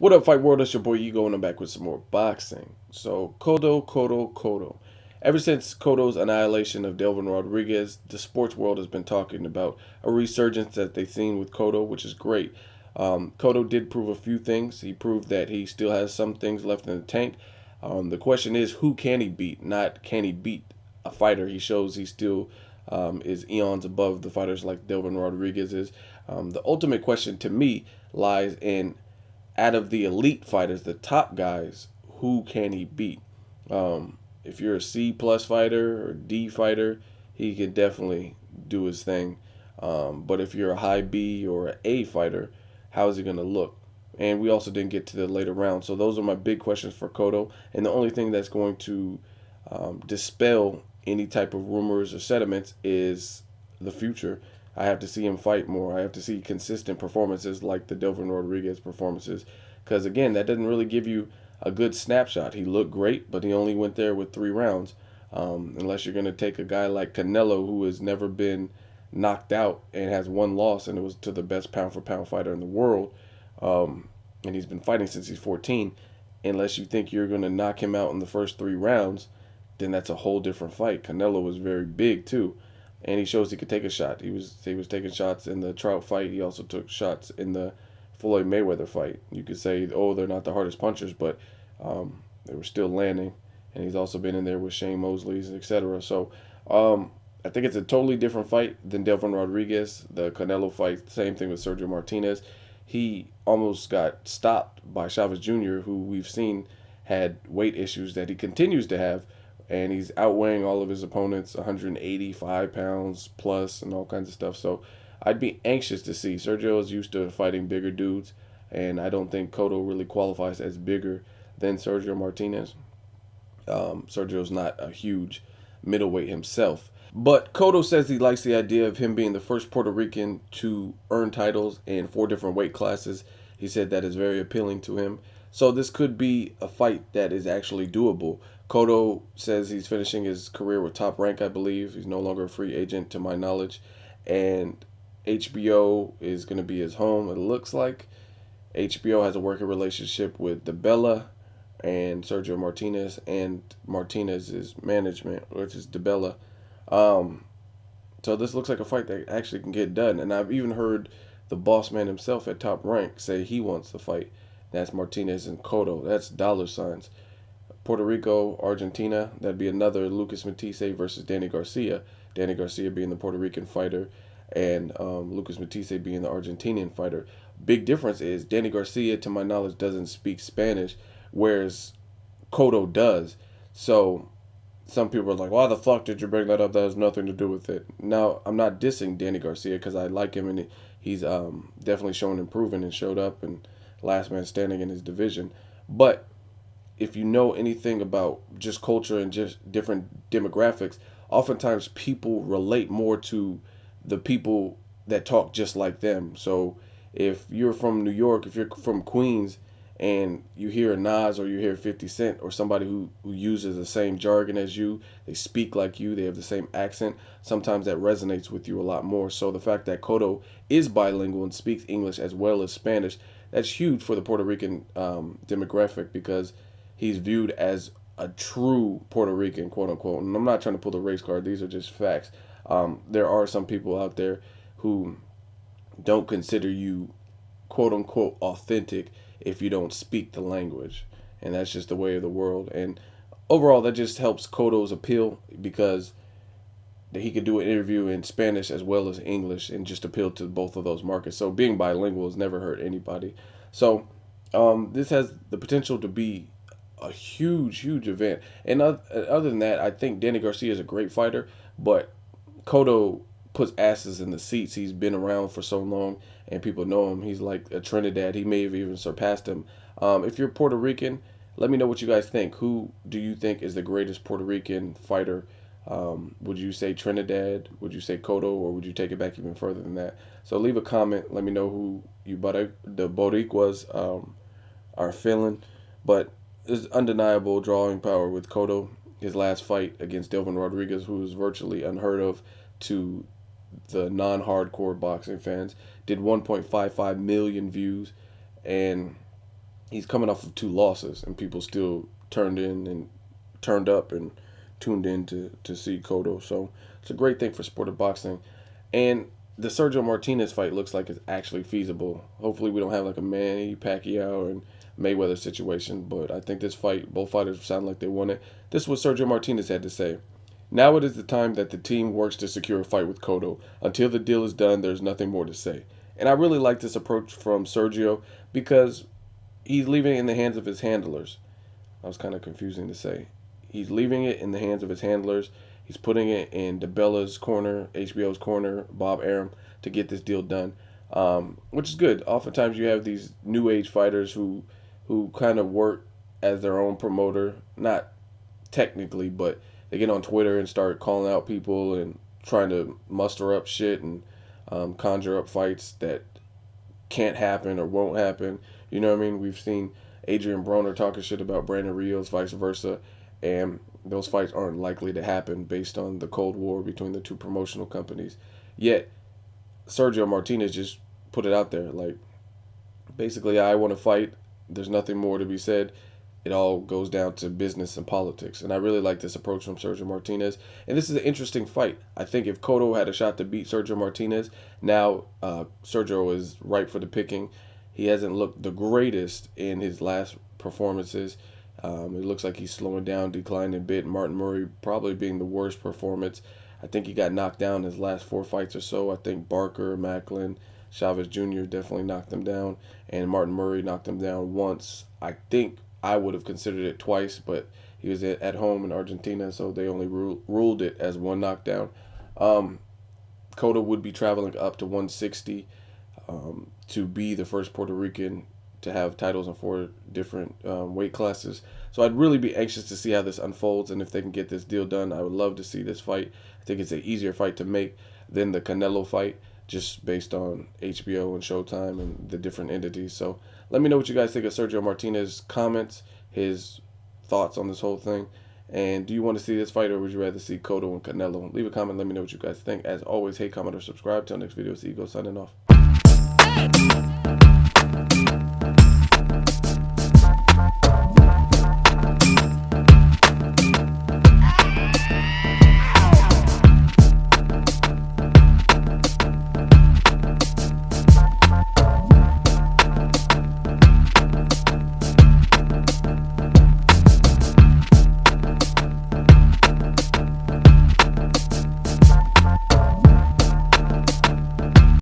What up, Fight World? It's your boy Ego, and I'm back with some more boxing. So, Cotto. Ever since Cotto's annihilation of Delvin Rodriguez, the sports world has been talking about a resurgence that they've seen with Cotto, which is great. Cotto did prove a few things. He proved that he still has some things left in the tank. The question is, who can he beat? Not can he beat a fighter. He shows he still is eons above the fighters like Delvin Rodriguez is. The ultimate question to me lies in out of the elite fighters, the top guys, who can he beat? If you're a C plus fighter or D fighter, he can definitely do his thing. But if you're a high B or an A fighter, how is he going to look? And we also didn't get to the later rounds. So those are my big questions for Cotto. And the only thing that's going to dispel any type of rumors or sentiments is the future. I have to see him fight more. I have to see consistent performances like the Delvin Rodriguez performances. Because, again, that doesn't really give you a good snapshot. He looked great, but he only went there with 3 rounds. Unless you're going to take a guy like Canelo, who has never been knocked out and has one loss, and it was to the best pound for pound fighter in the world. And he's been fighting since he's 14. Unless you think you're going to knock him out in the first 3 rounds, then that's a whole different fight. Canelo was very big too, and he shows he could take a shot. He was taking shots in the Trout fight. He also took shots in the Floyd Mayweather fight. You could say, oh, they're not the hardest punchers, but they were still landing. And he's also been in there with Shane Mosley's, etc. So I think it's a totally different fight than Delvin Rodriguez. The Canelo fight, same thing with Sergio Martinez. He almost got stopped by Chavez Jr., who we've seen had weight issues that he continues to have, and he's outweighing all of his opponents 185 pounds plus and all kinds of stuff. So I'd be anxious to see. Sergio is used to fighting bigger dudes, and I don't think Cotto really qualifies as bigger than Sergio Martinez. Sergio's not a huge middleweight himself. But Cotto says he likes the idea of him being the first Puerto Rican to earn titles in 4 different weight classes. He said that is very appealing to him. So this could be a fight that is actually doable. Cotto says he's finishing his career with Top Rank, I believe. He's no longer a free agent, to my knowledge. And HBO is going to be his home, it looks like. HBO has a working relationship with DeBella and Sergio Martinez and Martinez's management, which is DeBella. Um, so this looks like a fight that actually can get done. And I've even heard the boss man himself at Top Rank say he wants the fight. That's Martinez and Cotto. That's dollar signs. Puerto Rico, Argentina. That'd be another Lucas Matisse versus Danny Garcia. Danny Garcia being the Puerto Rican fighter, and Lucas Matisse being the Argentinian fighter. Big difference is Danny Garcia, to my knowledge, doesn't speak Spanish, whereas Cotto does. So some people are like, why the fuck did you bring that up? That has nothing to do with it. Now, I'm not dissing Danny Garcia because I like him and he's definitely shown improvement and showed up and last man standing in his division. But if you know anything about just culture and just different demographics, oftentimes people relate more to the people that talk just like them. So if you're from New York, if you're from Queens, and you hear Nas or you hear 50 Cent or somebody who uses the same jargon as you, they speak like you, they have the same accent, sometimes that resonates with you a lot more. So the fact that Cotto is bilingual and speaks English as well as Spanish, that's huge for the Puerto Rican demographic because he's viewed as a true Puerto Rican, quote unquote. And I'm not trying to pull the race card, these are just facts. There are some people out there who don't consider you quote unquote authentic if you don't speak the language. And that's just the way of the world. And overall, that just helps Cotto's appeal because he could do an interview in Spanish as well as English and just appeal to both of those markets. So being bilingual has never hurt anybody. So this has the potential to be a huge, huge event. And other than that, I think Danny Garcia is a great fighter, but Cotto puts asses in the seats. He's been around for so long, and people know him. He's like a Trinidad. He may have even surpassed him. If you're Puerto Rican, let me know what you guys think. Who do you think is the greatest Puerto Rican fighter? Would you say Trinidad? Would you say Cotto, or would you take it back even further than that? So leave a comment. Let me know who the Boricuas are feeling. But there's undeniable drawing power with Cotto. His last fight against Delvin Rodriguez, who was virtually unheard of to the non-hardcore boxing fans, did 1.55 million views, and he's coming off of 2 losses, and people still turned up and tuned in to see Cotto. So it's a great thing for sport of boxing. And the Sergio Martinez fight looks like it's actually feasible. Hopefully, we don't have like a Manny Pacquiao and Mayweather situation, but I think this fight, both fighters sound like they want it. This is what Sergio Martinez had to say. Now it is the time that the team works to secure a fight with Cotto. Until the deal is done, there's nothing more to say. And I really like this approach from Sergio because he's leaving it in the hands of his handlers. That was kind of confusing to say. He's leaving it in the hands of his handlers. He's putting it in DeBella's corner, HBO's corner, Bob Arum, to get this deal done, which is good. Oftentimes you have these new age fighters who kind of work as their own promoter, not technically, but they get on Twitter and start calling out people and trying to muster up shit and conjure up fights that can't happen or won't happen. You know what I mean? We've seen Adrian Broner talking shit about Brandon Rios, vice versa, and those fights aren't likely to happen based on the Cold War between the two promotional companies. Yet Sergio Martinez just put it out there, like basically, I want to fight. There's nothing more to be said. It all goes down to business and politics. And I really like this approach from Sergio Martinez. And this is an interesting fight. I think if Cotto had a shot to beat Sergio Martinez, now Sergio is ripe for the picking. He hasn't looked the greatest in his last performances. It looks like he's slowing down, declining a bit. Martin Murray probably being the worst performance. I think he got knocked down his last 4 fights or so. I think Barker, Macklin, Chavez Jr. definitely knocked him down, and Martin Murray knocked him down once. I think I would have considered it twice, but he was at home in Argentina, so they only ruled it as one knockdown. Cotto would be traveling up to 160 to be the first Puerto Rican to have titles in 4 different weight classes. So I'd really be anxious to see how this unfolds, and if they can get this deal done, I would love to see this fight. I think it's an easier fight to make than the Canelo fight, just based on HBO and Showtime and the different entities. So let me know what you guys think of Sergio Martinez's comments, his thoughts on this whole thing. And do you want to see this fight, or would you rather see Cotto and Canelo? Leave a comment. Let me know what you guys think. As always, hate, comment, or subscribe. Till next video, see you go signing off.